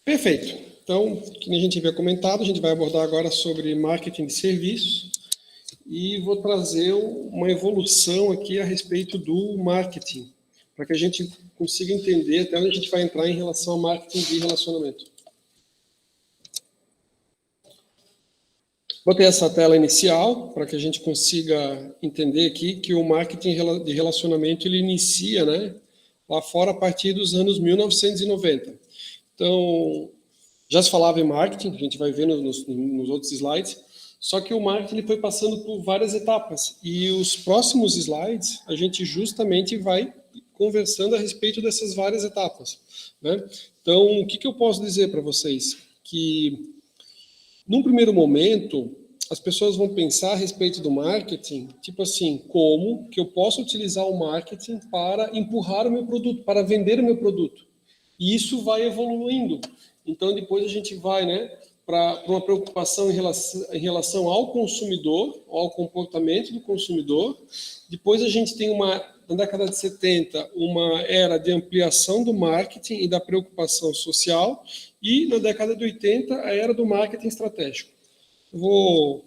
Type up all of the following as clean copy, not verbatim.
Perfeito. Então, como a gente havia comentado, a gente vai abordar agora sobre marketing de serviços e vou trazer uma evolução aqui a respeito do marketing, para que a gente consiga entender até onde a gente vai entrar em relação ao marketing de relacionamento. Botei essa tela inicial para que a gente consiga entender aqui que o marketing de relacionamento ele inicia, né, lá fora a partir dos anos 1990. Então, já se falava em marketing, a gente vai ver nos outros slides, só que o marketing ele foi passando por várias etapas e os próximos slides a gente justamente vai conversando a respeito dessas várias etapas, né? Então, o que eu posso dizer para vocês? Que num primeiro momento, as pessoas vão pensar a respeito do marketing, tipo assim, como que eu posso utilizar o marketing para empurrar o meu produto, para vender o meu produto. E isso vai evoluindo. Então, depois a gente vai, né, para uma preocupação em relação ao consumidor, ao comportamento do consumidor. Depois a gente tem na década de 70, uma era de ampliação do marketing e da preocupação social. E na década de 80, a era do marketing estratégico. Eu vou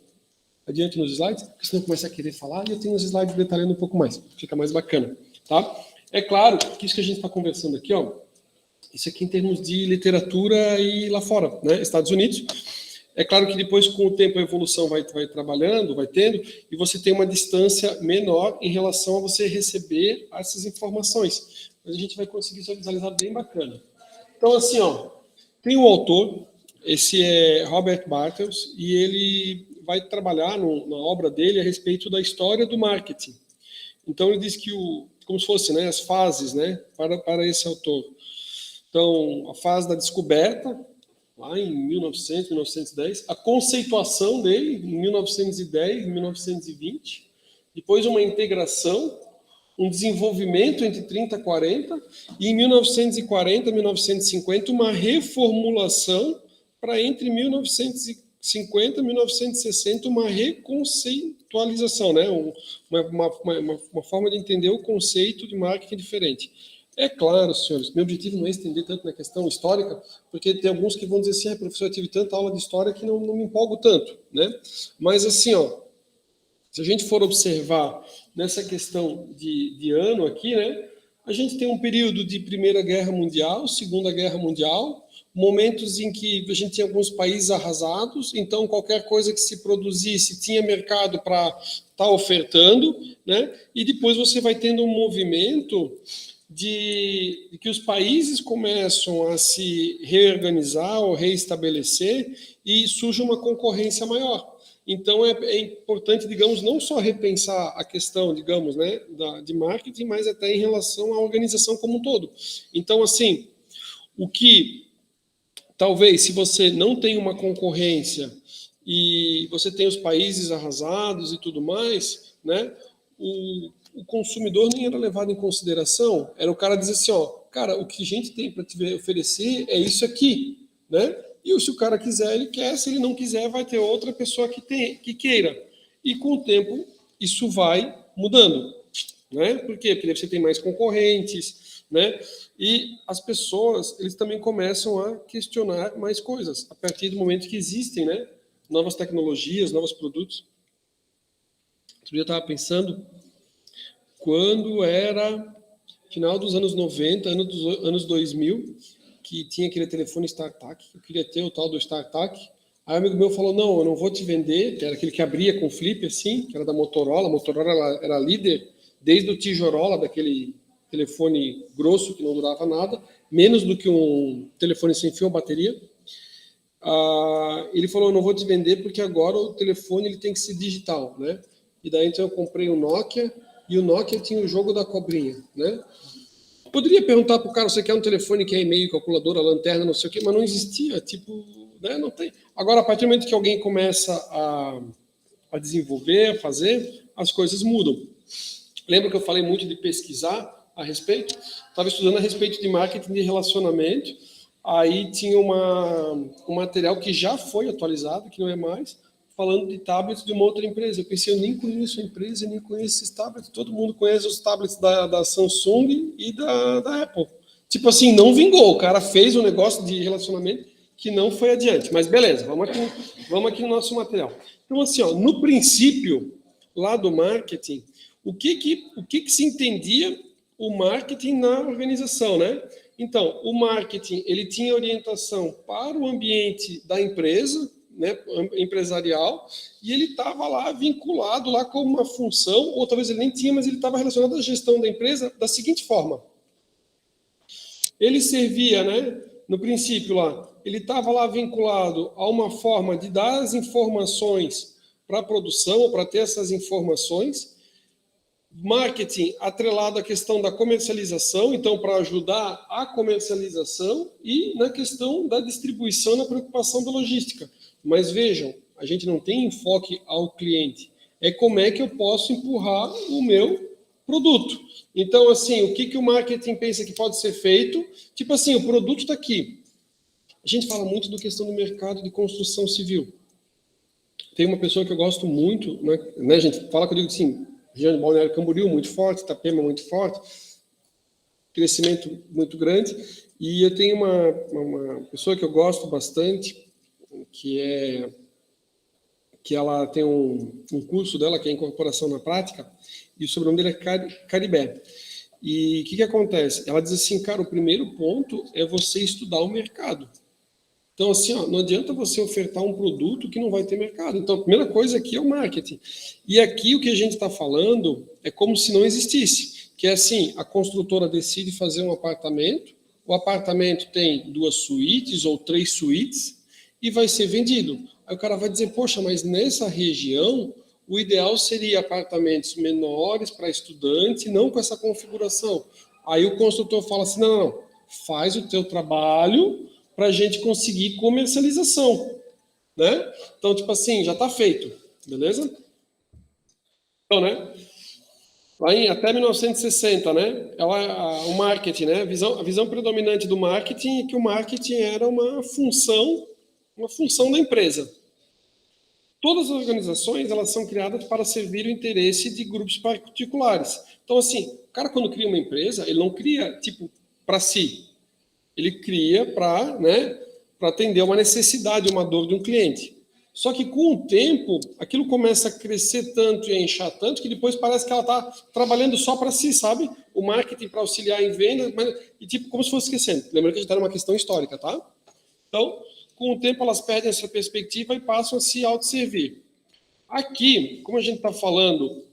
adiante nos slides, porque senão começa a querer falar e eu tenho os slides detalhando um pouco mais, fica mais bacana, tá? É claro que isso que a gente está conversando aqui, ó, isso aqui em termos de literatura e lá fora, né, Estados Unidos. É claro que depois, com o tempo, a evolução vai trabalhando, vai tendo, e você tem uma distância menor em relação a você receber essas informações. Mas a gente vai conseguir visualizar bem bacana. Então, assim, ó, tem um autor, esse é Robert Bartels, e ele vai trabalhar na obra dele a respeito da história do marketing. Então, ele diz que, como se fosse, né, as fases, né, para esse autor. Então, a fase da descoberta, lá em 1900, 1910, a conceituação dele, em 1910, 1920, depois uma integração, um desenvolvimento entre 30 e 40, e em 1940, 1950, uma reformulação para entre 1950 e 1960, uma reconceitualização, né? Uma forma de entender o conceito de marketing diferente. É claro, senhores, meu objetivo não é estender tanto na questão histórica, porque tem alguns que vão dizer assim, professor, eu tive tanta aula de história que não me empolgo tanto, né? Mas assim, ó, se a gente for observar nessa questão de ano aqui, né, a gente tem um período de Primeira Guerra Mundial, Segunda Guerra Mundial, momentos em que a gente tinha alguns países arrasados, então qualquer coisa que se produzisse tinha mercado para estar ofertando, né? E depois você vai tendo um movimento de que os países começam a se reorganizar ou reestabelecer e surge uma concorrência maior. Então, é importante, digamos, não só repensar a questão, digamos, né, de marketing, mas até em relação à organização como um todo. Então, assim, o que, talvez, se você não tem uma concorrência e você tem os países arrasados e tudo mais, né, o consumidor nem era levado em consideração, era o cara dizer assim, ó, cara, o que a gente tem para te oferecer é isso aqui, né? E se o cara quiser, ele quer, se ele não quiser, vai ter outra pessoa que queira. E com o tempo, isso vai mudando, né? Por quê? Porque você tem mais concorrentes, né? E as pessoas, eles também começam a questionar mais coisas, a partir do momento que existem, né, novas tecnologias, novos produtos. Outro dia eu estava pensando, quando era final dos anos 90, anos 2000, que tinha aquele telefone StarTAC, eu queria ter o tal do StarTAC. Aí um amigo meu falou, não, eu não vou te vender, que era aquele que abria com flip, assim, que era da Motorola. A Motorola era líder desde o Tijorola, daquele telefone grosso que não durava nada, menos do que um telefone sem fio ou bateria. Ele falou, eu não vou te vender porque agora o telefone ele tem que ser digital, né? E daí então eu comprei o Nokia, e o Nokia tinha o jogo da cobrinha, né? Poderia perguntar para o cara, você quer um telefone que é e-mail, calculadora, lanterna, não sei o quê, mas não existia, tipo, né, não tem. Agora, a partir do momento que alguém começa a desenvolver, a fazer, as coisas mudam. Lembra que eu falei muito de pesquisar a respeito? Estava estudando a respeito de marketing de relacionamento, aí tinha um material que já foi atualizado, que não é mais, falando de tablets de uma outra empresa. Eu pensei, eu nem conheço a empresa, nem conheço esses tablets. Todo mundo conhece os tablets da Samsung e da Apple. Tipo assim, não vingou. O cara fez um negócio de relacionamento que não foi adiante. Mas beleza, vamos aqui no nosso material. Então, assim, ó, no princípio, lá do marketing, o que se entendia o marketing na organização, né? Então, o marketing, ele tinha orientação para o ambiente da empresa, né, empresarial, e ele estava lá vinculado lá com uma função, ou talvez ele nem tinha, mas ele estava relacionado à gestão da empresa da seguinte forma. Ele servia, né, no princípio lá, ele estava lá vinculado a uma forma de dar as informações para a produção, ou para ter essas informações, marketing atrelado à questão da comercialização, então para ajudar a comercialização e na questão da distribuição, na preocupação da logística. Mas vejam, a gente não tem enfoque ao cliente, é como é que eu posso empurrar o meu produto. Então, assim, o que o marketing pensa que pode ser feito? Tipo assim, o produto está aqui. A gente fala muito da questão do mercado de construção civil. Tem uma pessoa que eu gosto muito, né, gente? Fala que eu digo assim, região de Balneário Camboriú muito forte, Itapema muito forte, crescimento muito grande. E eu tenho uma pessoa que eu gosto bastante, que ela tem um curso dela, que é Incorporação na Prática, e o sobrenome dele é Caribé. E o que acontece? Ela diz assim, cara, o primeiro ponto é você estudar o mercado. Então, assim, ó, não adianta você ofertar um produto que não vai ter mercado. Então, a primeira coisa aqui é o marketing. E aqui o que a gente está falando é como se não existisse. Que é assim, a construtora decide fazer um apartamento, o apartamento tem 2 suítes ou 3 suítes e vai ser vendido. Aí o cara vai dizer, poxa, mas nessa região o ideal seria apartamentos menores para estudante, não com essa configuração. Aí o construtor fala assim, não, faz o teu trabalho para a gente conseguir comercialização, né? Então, tipo assim, já está feito, beleza? Então, né? Lá até 1960, né? O marketing, né? A visão predominante do marketing é que o marketing era uma função da empresa. Todas as organizações, elas são criadas para servir o interesse de grupos particulares. Então, assim, o cara quando cria uma empresa, ele não cria, tipo, para si. Ele cria para, né, para atender uma necessidade, uma dor de um cliente. Só que com o tempo, aquilo começa a crescer tanto e a inchar tanto que depois parece que ela está trabalhando só para si, sabe? O marketing para auxiliar em venda, e tipo, como se fosse esquecendo. Lembrando que a gente está numa questão histórica, tá? Então, com o tempo elas perdem essa perspectiva e passam a se autosservir. Aqui, como a gente está falando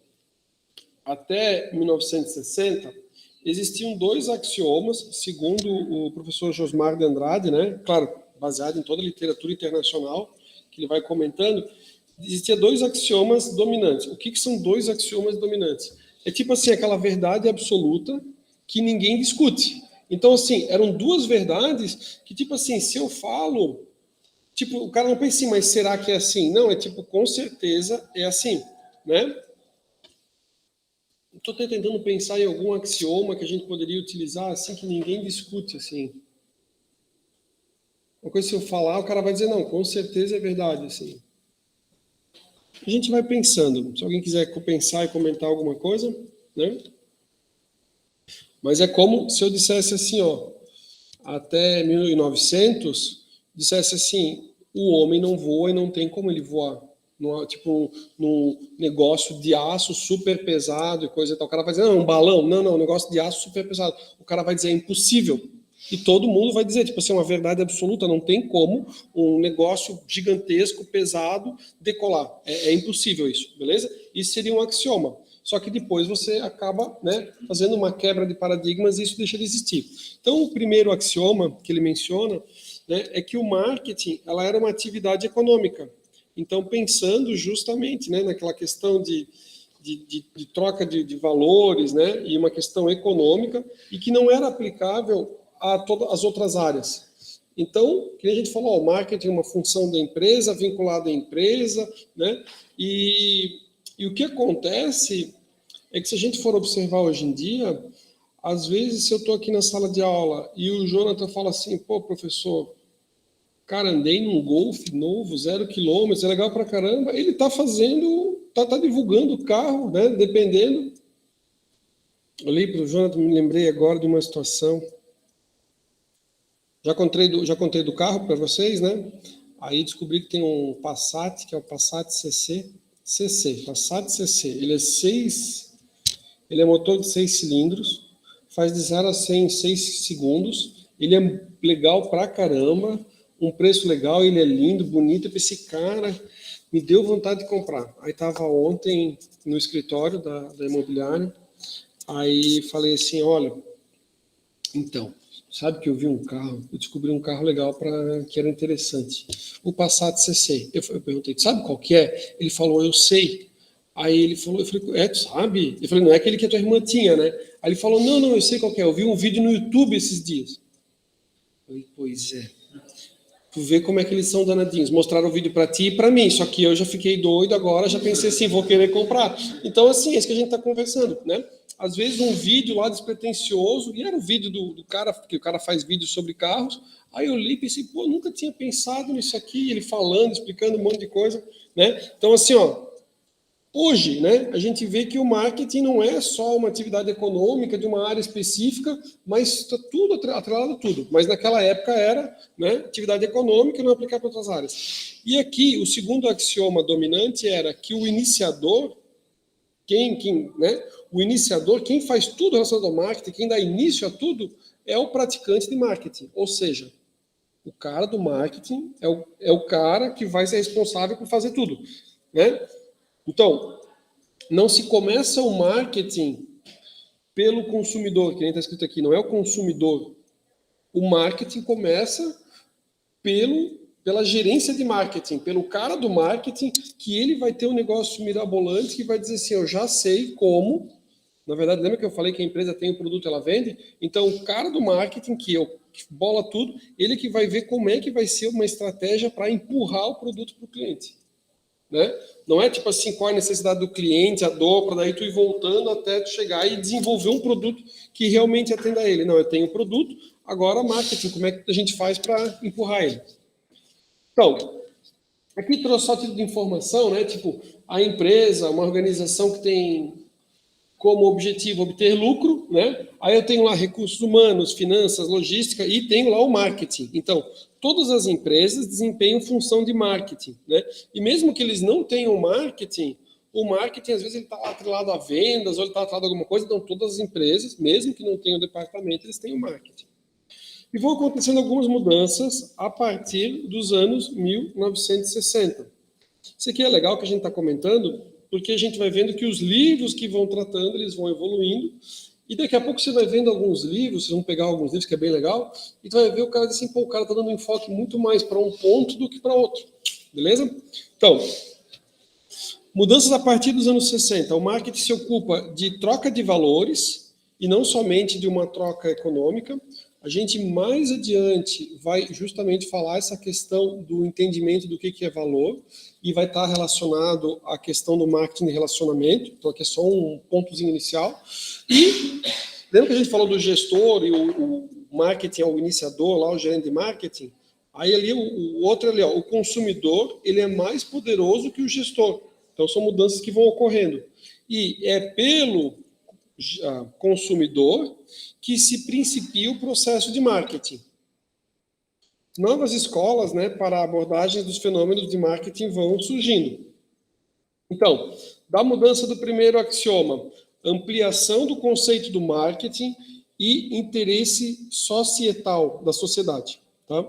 até 1960, existiam 2 axiomas, segundo o professor Josmar de Andrade, né? Claro, baseado em toda a literatura internacional, que ele vai comentando, existiam 2 axiomas dominantes. O que são 2 axiomas dominantes? É tipo assim, aquela verdade absoluta que ninguém discute. Então, assim, eram 2 verdades que, tipo assim, se eu falo, tipo, o cara não pensa assim, mas será que é assim? Não, é tipo, com certeza é assim, né? Estou tentando pensar em algum axioma que a gente poderia utilizar assim que ninguém discute assim. Uma coisa se eu falar, o cara vai dizer não, com certeza é verdade assim. A gente vai pensando. Se alguém quiser pensar e comentar alguma coisa, né? Mas é como se eu dissesse assim, ó, até 1900, dissesse assim, o homem não voa e não tem como ele voar. Tipo, num negócio de aço super pesado e coisa e tal. O cara vai dizer, não, um balão. Não, um negócio de aço super pesado. O cara vai dizer, é impossível. E todo mundo vai dizer, tipo assim, uma verdade absoluta, não tem como um negócio gigantesco, pesado, decolar. É impossível isso, beleza? Isso seria um axioma. Só que depois você acaba, né, fazendo uma quebra de paradigmas e isso deixa de existir. Então, o primeiro axioma que ele menciona, né, é que o marketing ela era uma atividade econômica. Então, pensando justamente, né, naquela questão de troca de valores, né, e uma questão econômica, e que não era aplicável a todas as outras áreas. Então, que a gente falou, o marketing é uma função da empresa, vinculada à empresa, né, e o que acontece é que se a gente for observar hoje em dia, às vezes se eu estou aqui na sala de aula e o Jonathan fala assim, pô, professor, cara, andei num Golf novo, 0 km, é legal pra caramba. Ele tá fazendo, tá divulgando o carro, né? Dependendo. Olhei para o Jonathan, me lembrei agora de uma situação. Já contei do carro para vocês, né? Aí descobri que tem um Passat, que é o Passat Passat CC. Ele é motor de 6 cilindros, faz de 0 a 100 em 6 segundos. Ele é legal pra caramba, um preço legal, ele é lindo, bonito. Eu pensei, cara, me deu vontade de comprar. Aí tava ontem no escritório da imobiliária, aí falei assim, olha, então, sabe que eu vi um carro, eu descobri um carro legal que era interessante. O Passat CC. Eu perguntei, sabe qual que é? Ele falou, eu sei. Aí ele falou, eu falei, tu sabe? Eu falei, não é aquele que a tua irmã tinha, né? Aí ele falou, não, eu sei qual que é. Eu vi um vídeo no YouTube esses dias. Eu falei, pois é. Tu vê como é que eles são danadinhos. Mostraram o vídeo para ti e para mim, só que eu já fiquei doido agora, já pensei assim, vou querer comprar. Então, assim, é isso que a gente está conversando, né? Às vezes um vídeo lá despretensioso, e era o vídeo do cara, porque o cara faz vídeo sobre carros, aí eu li e pensei, pô, nunca tinha pensado nisso aqui, ele falando, explicando um monte de coisa, né? Então, assim, ó, hoje, né, a gente vê que o marketing não é só uma atividade econômica de uma área específica, mas está tudo atrelado a tudo. Mas naquela época era, né, atividade econômica e não aplicada para outras áreas. E aqui, o segundo axioma dominante era que o iniciador, o iniciador, quem faz tudo relacionado ao marketing, quem dá início a tudo, é o praticante de marketing. Ou seja, o cara do marketing é o cara que vai ser responsável por fazer tudo, né? Então, não se começa o marketing pelo consumidor, que nem está escrito aqui, não é o consumidor. O marketing começa pela gerência de marketing, pelo cara do marketing, que ele vai ter um negócio mirabolante que vai dizer assim, eu já sei como. Na verdade, lembra que eu falei que a empresa tem o produto, ela vende? Então, o cara do marketing, que bola tudo, ele que vai ver como é que vai ser uma estratégia para empurrar o produto para o cliente. Né? Não é tipo assim, qual é a necessidade do cliente, a dor, para daí tu ir voltando até tu chegar e desenvolver um produto que realmente atenda a ele. Não, eu tenho o produto, agora marketing, como é que a gente faz para empurrar ele? Então, aqui trouxe só título de informação, né? Tipo, a empresa, uma organização que tem como objetivo obter lucro, né? Aí eu tenho lá recursos humanos, finanças, logística e tenho lá o marketing. Então, todas as empresas desempenham função de marketing, né? E mesmo que eles não tenham marketing, o marketing às vezes ele está atrelado a vendas ou ele está atrelado a alguma coisa. Então, todas as empresas, mesmo que não tenham departamento, eles têm o marketing. E vão acontecendo algumas mudanças a partir dos anos 1960. Isso aqui é legal que a gente está comentando, porque a gente vai vendo que os livros que vão tratando, eles vão evoluindo, e daqui a pouco você vai vendo alguns livros, vocês vão pegar alguns livros que é bem legal, e tu vai ver o cara assim, pô, o cara está dando um enfoque muito mais para um ponto do que para outro, beleza? Então, mudanças a partir dos anos 60. O marketing se ocupa de troca de valores, e não somente de uma troca econômica. A gente mais adiante vai justamente falar essa questão do entendimento do que é valor, e vai estar relacionado à questão do marketing de relacionamento, então aqui é só um pontozinho inicial. E lembra que a gente falou do gestor e o marketing é o iniciador, lá o gerente de marketing? Aí ali o outro ali, ó, o consumidor, ele é mais poderoso que o gestor. Então são mudanças que vão ocorrendo. E é pelo consumidor que se principia o processo de marketing. Novas escolas, né, para abordagens dos fenômenos de marketing vão surgindo. Então, da mudança do primeiro axioma, ampliação do conceito do marketing e interesse societal da sociedade, tá?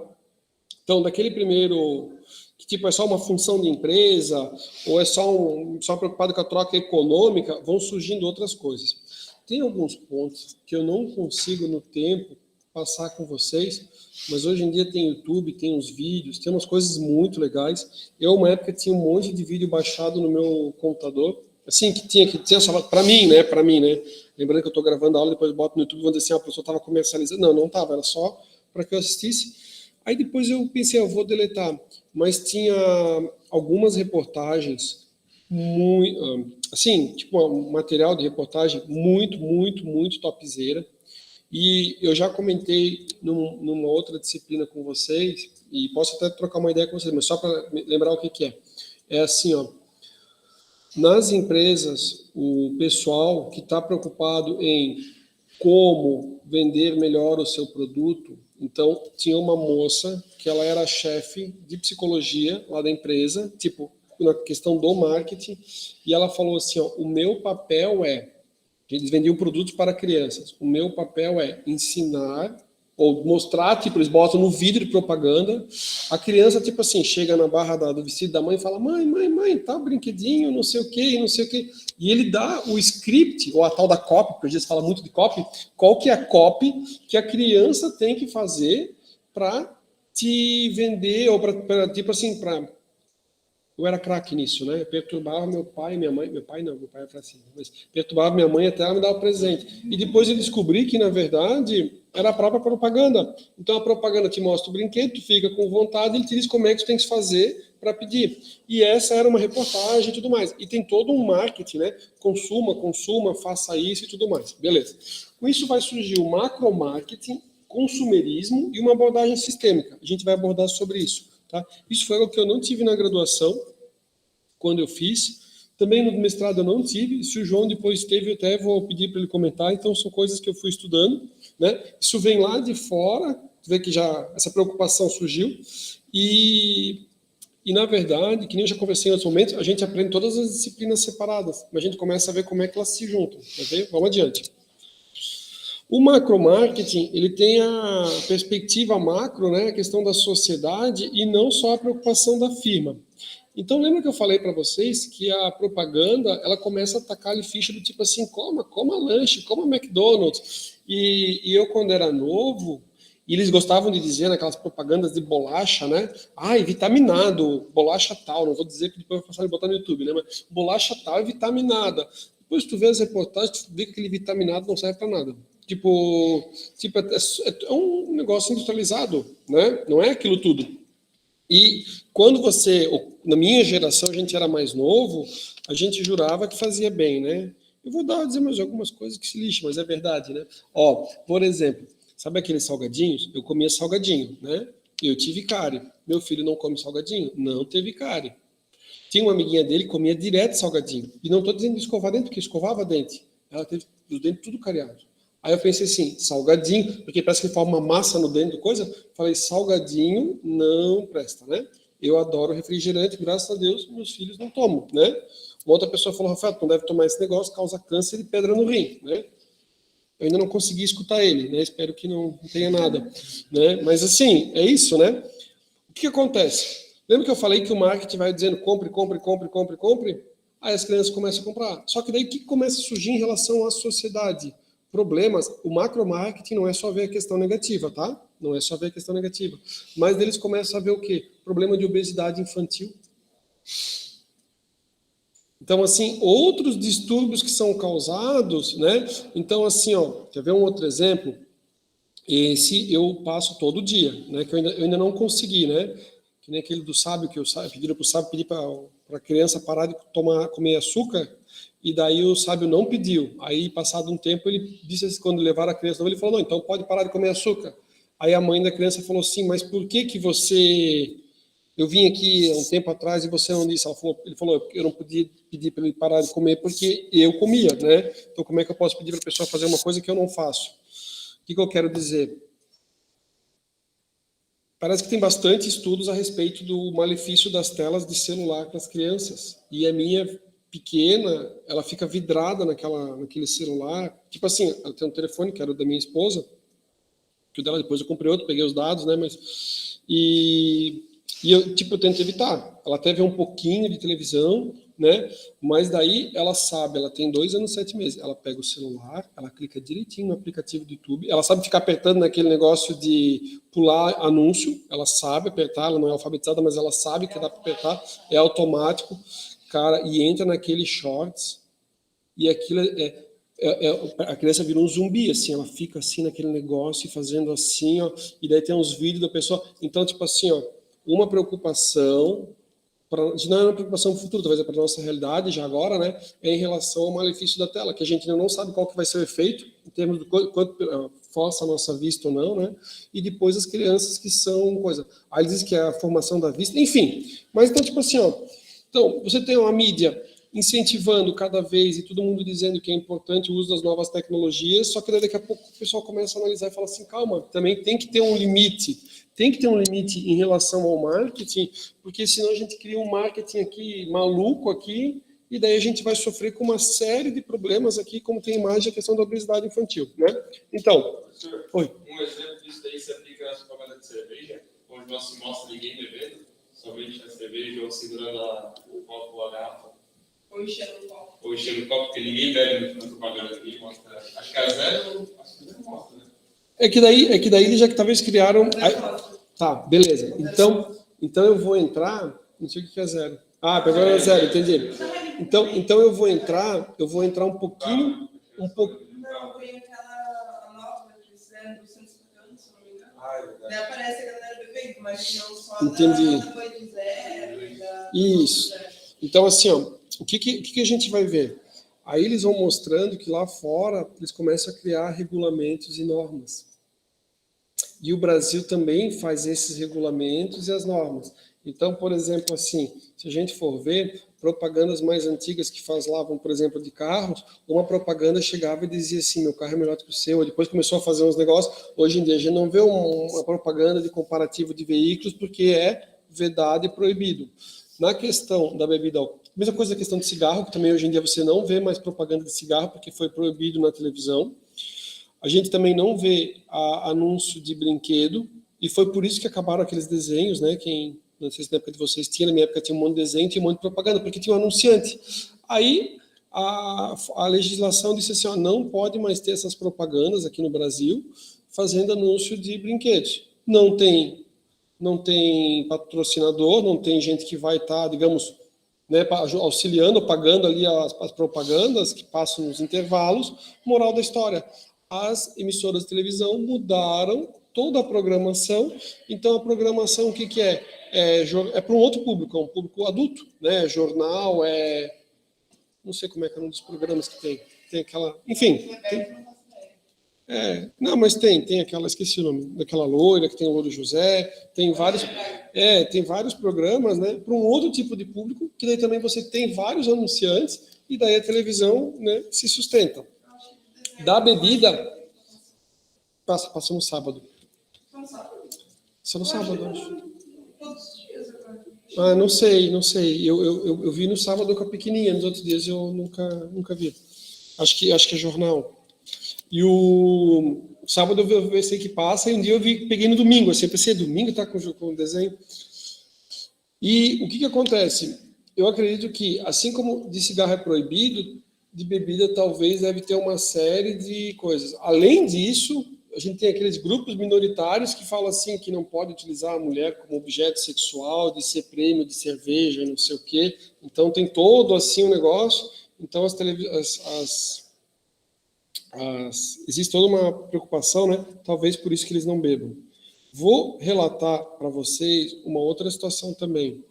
Então, daquele primeiro, que tipo, é só uma função de empresa, ou é só preocupado com a troca econômica, vão surgindo outras coisas. Tem alguns pontos que eu não consigo no tempo passar com vocês, mas hoje em dia tem YouTube, tem uns vídeos, tem umas coisas muito legais. Eu, uma época, tinha um monte de vídeo baixado no meu computador, assim, que tinha só para mim, né? Lembrando que eu estou gravando a aula, depois eu boto no YouTube e vou dizer assim, a pessoa estava comercializando. Não estava, era só para que eu assistisse. Aí depois eu pensei, eu vou deletar. Mas tinha algumas reportagens muito, assim, tipo um material de reportagem muito topzera. E eu já comentei numa outra disciplina com vocês, e posso até trocar uma ideia com vocês, mas só para lembrar o que é. É assim, ó, nas empresas, o pessoal que está preocupado em como vender melhor o seu produto, Então, tinha uma moça que ela era chefe de psicologia lá da empresa, tipo, na questão do marketing, e ela falou assim, ó, o meu papel é, eles vendiam produtos para crianças, o meu papel é ensinar ou mostrar, tipo, eles botam no vídeo de propaganda, a criança, tipo assim, chega na barra do vestido da mãe e fala, mãe, tá o brinquedinho, não sei o quê, não sei o quê. E ele dá o script, ou a tal da copy, porque a gente fala muito de copy, qual que é a copy que a criança tem que fazer para te vender, ou para tipo assim, para... Eu era craque nisso, né? Eu perturbava meu pai, minha mãe, meu pai era assim, mas perturbava minha mãe até ela me dar o presente. E depois eu descobri que, na verdade, era a própria propaganda. Então a propaganda te mostra o brinquedo, tu fica com vontade, ele te diz como é que tu tem que fazer para pedir. E essa era uma reportagem e tudo mais. E tem todo um marketing, né? Consuma, faça isso e tudo mais. Beleza. Com isso vai surgir o macromarketing, consumerismo e uma abordagem sistêmica. A gente vai abordar sobre isso. Tá? Isso foi algo que eu não tive na graduação, quando eu fiz. Também no mestrado eu não tive. Se o João depois teve, eu até vou pedir para ele comentar. Então, são coisas que eu fui estudando. Né? Isso vem lá de fora, tu vê que já essa preocupação surgiu. E, na verdade, que nem eu já conversei em outros momentos, a gente aprende todas as disciplinas separadas. Mas a gente começa a ver como é que elas se juntam. Tá vendo? Vamos adiante. O macromarketing, ele tem a perspectiva macro, né, a questão da sociedade e não só a preocupação da firma. Então, lembra que eu falei para vocês que a propaganda, ela começa a atacar ali ficha do tipo assim, coma lanche, coma McDonald's. E eu, quando era novo, e eles gostavam de dizer naquelas propagandas de bolacha, né? Ai, vitaminado, bolacha tal, não vou dizer que depois eu vou passar e botar no YouTube, né? Mas bolacha tal é vitaminada. Depois tu vê as reportagens, tu vê que aquele vitaminado não serve para nada. Tipo é um negócio industrializado, né? Não é aquilo tudo. E quando você, na minha geração, a gente era mais novo, a gente jurava que fazia bem, né? Eu vou dizer mais algumas coisas que se lixam, mas é verdade, né? Ó, por exemplo, sabe aqueles salgadinhos? Eu comia salgadinho, né? Eu tive cárie. Meu filho não come salgadinho? Não teve cárie. Tinha uma amiguinha dele que comia direto salgadinho. E não estou dizendo de escovar dente, porque escovava dente. Ela teve os dentes tudo cariados. Aí eu pensei assim, salgadinho, porque parece que forma uma massa no dentro da coisa. Falei, salgadinho não presta, né? Eu adoro refrigerante, graças a Deus, meus filhos não tomam, né? Uma outra pessoa falou, Rafael, tu não deve tomar esse negócio, causa câncer e pedra no rim, né? Eu ainda não consegui escutar ele, né? Espero que não tenha nada, né? Mas assim, é isso, né? O que acontece? Lembra que eu falei que o marketing vai dizendo compre, compre, compre, compre, compre? Aí as crianças começam a comprar. Só que daí o que começa a surgir em relação à sociedade? Problemas. O macromarketing não é só ver a questão negativa, tá? Não é só ver a questão negativa. Mas eles começam a ver o quê? Problema de obesidade infantil. Então, assim, outros distúrbios que são causados, né? Então, assim, ó, quer ver um outro exemplo? Esse eu passo todo dia, né? Que eu ainda não consegui, né? Que nem aquele do sábio, que eu pediram para o sábio pedir para a criança parar de comer açúcar, e daí o sábio não pediu. Aí, passado um tempo, ele disse, quando levaram a criança, ele falou, não, então pode parar de comer açúcar. Aí a mãe da criança falou assim, mas por que você... Eu vim aqui há um tempo atrás e você não disse. Ele falou, eu não podia pedir para ele parar de comer porque eu comia, né? Então, como é que eu posso pedir para a pessoa fazer uma coisa que eu não faço? O que eu quero dizer? Parece que tem bastante estudos a respeito do malefício das telas de celular para as crianças. E a minha pequena, ela fica vidrada naquele celular. Tipo assim, ela tem um telefone que era o da minha esposa, que o dela depois eu comprei outro, peguei os dados, né? Mas eu tento evitar. Ela até vê um pouquinho de televisão, né? Mas daí ela sabe, ela tem 2 anos e 7 meses. Ela pega o celular, ela clica direitinho no aplicativo do YouTube, ela sabe ficar apertando naquele negócio de pular anúncio, ela sabe apertar, ela não é alfabetizada, mas ela sabe que dá para apertar, é automático, cara, e entra naquele shorts, e aquilo a criança vira um zumbi, assim, ela fica assim naquele negócio, fazendo assim, ó, e daí tem uns vídeos da pessoa, então, tipo assim, ó, uma preocupação, não é uma preocupação para o futuro, talvez é para a nossa realidade já agora, né, é em relação ao malefício da tela, que a gente ainda não sabe qual que vai ser o efeito, em termos de quanto força a nossa vista ou não, né, e depois as crianças que são coisa, aí diz que é a formação da vista, enfim, mas então, tipo assim, ó, então, você tem uma mídia incentivando cada vez e todo mundo dizendo que é importante o uso das novas tecnologias, só que daqui a pouco o pessoal começa a analisar e fala assim, calma, também tem que ter um limite. Tem que ter um limite em relação ao marketing, porque senão a gente cria um marketing aqui maluco aqui, e daí a gente vai sofrer com uma série de problemas aqui, como tem imagem a questão da obesidade infantil, né? Então, professor, um exemplo disso daí se aplica na propaganda de cerveja, onde não se mostra ninguém bebendo, somente a cerveja ou segurando o copo ou a garrafa. Ou enchendo o copo. Ou enchendo o copo, porque ninguém bebe na propaganda, ninguém mostra. Acho que a zero, acho que não mostra, né? É que daí eles já que talvez criaram... Tá, beleza. Então eu vou entrar... Não sei o que é zero. Ah, pegou a zero, entendi. Então eu vou entrar um pouquinho... Não, foi aquela nova que fizeram do 150, se não me engano. É verdade. Daí aparece a galera bebendo, mas não só Entendi. da banho de zero. Isso. Então, assim, ó, o que a gente vai ver? Aí eles vão mostrando que lá fora eles começam a criar regulamentos e normas. E o Brasil também faz esses regulamentos e as normas. Então, por exemplo, assim, se a gente for ver propagandas mais antigas que falavam, por exemplo, de carros, uma propaganda chegava e dizia assim, meu carro é melhor que o seu. Depois começou a fazer uns negócios. Hoje em dia a gente não vê uma propaganda de comparativo de veículos porque é vedado e proibido. Na questão da bebida alcoólica, mesma coisa a questão de cigarro, que também hoje em dia você não vê mais propaganda de cigarro porque foi proibido na televisão. A gente também não vê anúncio de brinquedo, e foi por isso que acabaram aqueles desenhos, né? Não sei se na época de vocês tinha, na minha época tinha um monte de desenho, tinha um monte de propaganda, porque tinha um anunciante. Aí a legislação disse assim, ó, não pode mais ter essas propagandas aqui no Brasil fazendo anúncio de brinquedos. Não tem patrocinador, não tem gente que vai estar, digamos, né, auxiliando, pagando ali as propagandas que passam nos intervalos. Moral da história, as emissoras de televisão mudaram toda a programação. Então, a programação, o que é? É para um outro público, é um público adulto, né? Jornal, não sei como é que é um dos programas que tem aquela... Enfim, não, mas tem aquela, esqueci o nome, daquela loira, que tem o Louro José, tem vários programas, né, para um outro tipo de público, que daí também você tem vários anunciantes, e daí a televisão, né, se sustenta. Da bebida, passa no sábado. Só no sábado, acho. Todos os dias agora. Ah, não sei. Eu vi no sábado com a pequenininha, nos outros dias eu nunca vi. Acho que é jornal. E o sábado eu sei que passa, e um dia peguei no domingo, assim, eu pensei, domingo tá com o desenho. E o que acontece? Eu acredito que, assim como de cigarro é proibido, de bebida talvez deve ter uma série de coisas. Além disso, a gente tem aqueles grupos minoritários que falam assim, que não pode utilizar a mulher como objeto sexual, de ser prêmio de cerveja, não sei o quê. Então tem todo assim um negócio. Então existe toda uma preocupação, né? Talvez por isso que eles não bebam. Vou relatar para vocês uma outra situação também.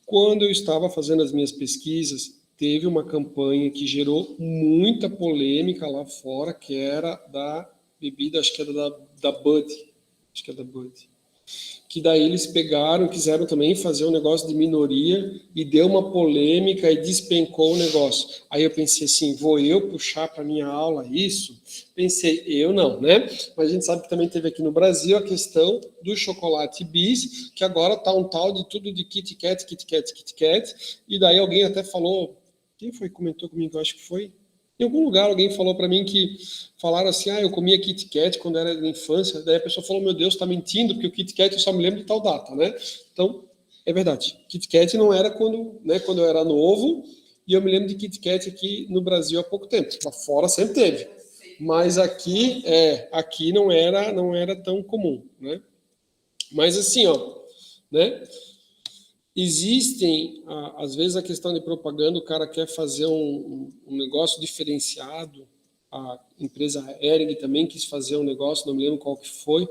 Quando eu estava fazendo as minhas pesquisas, teve uma campanha que gerou muita polêmica lá fora, que era da bebida, acho que era da Bud, que daí eles quiseram também fazer um negócio de minoria, e deu uma polêmica e despencou o negócio. Aí eu pensei assim, vou eu puxar para minha aula isso? Pensei, eu não, né? Mas a gente sabe que também teve aqui no Brasil a questão do chocolate bis, que agora tá um tal de tudo de Kit Kat, e daí alguém até falou, quem foi que comentou comigo? Eu acho que foi em algum lugar alguém falou para mim que falaram assim, eu comia Kit Kat quando era na infância. Daí a pessoa falou, meu Deus, está mentindo, porque o Kit Kat eu só me lembro de tal data, né? Então, é verdade. Kit Kat não era quando eu era novo, e eu me lembro de Kit Kat aqui no Brasil há pouco tempo. Lá fora sempre teve. Mas aqui não era tão comum, né? Mas assim, né? Existem, às vezes, a questão de propaganda, o cara quer fazer um negócio diferenciado. A empresa Hering também quis fazer um negócio, não me lembro qual que foi,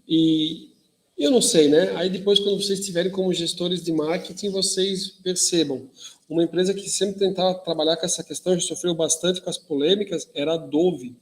e eu não sei, né? Aí depois, quando vocês estiverem como gestores de marketing, vocês percebam. Uma empresa que sempre tentava trabalhar com essa questão, já sofreu bastante com as polêmicas, era a Dove.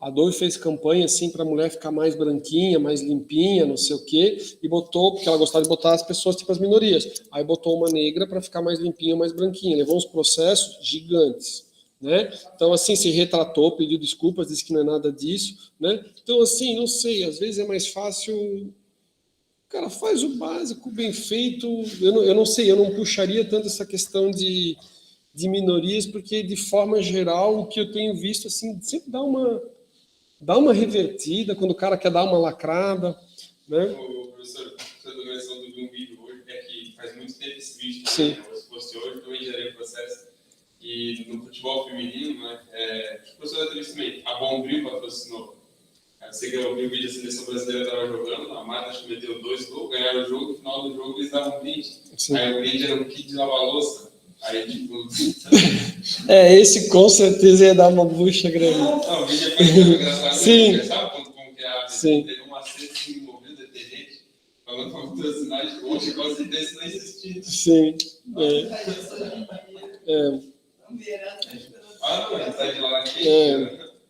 A Dove fez campanha assim para a mulher ficar mais branquinha, mais limpinha, não sei o quê, e botou, porque ela gostava de botar as pessoas tipo as minorias. Aí botou uma negra para ficar mais limpinha, mais branquinha. Levou uns processos gigantes, né? Então assim, se retratou, pediu desculpas, disse que não é nada disso, né? Então assim, não sei, às vezes é mais fácil. O cara faz o básico bem feito. Eu não sei, eu não puxaria tanto essa questão de minorias, porque de forma geral o que eu tenho visto assim sempre dá uma revertida quando o cara quer dar uma lacrada, né? O professor, a organização do um vídeo hoje é que faz muito tempo esse vídeo Sim. também, né? Se fosse hoje, também gerei o processo. E no futebol feminino, né, o professor da Tris também, a Bombril patrocinou. Você que eu vi o vídeo, a seleção brasileira estava jogando, a Marta acho que meteu 2 gols, ganharam o jogo, no final do jogo eles davam um brinde. Aí o brinde era um kit de lavar louça. Aí, tipo... Esse com certeza ia dar uma bucha grande. Não, o vídeo foi engraçado. Sim. Porque, sabe como que é a Sim. Teve uma cesta de envolvido detergente, falando para patrocinar de hoje, com certeza isso não existia. Sim. Não, sai de lá aqui.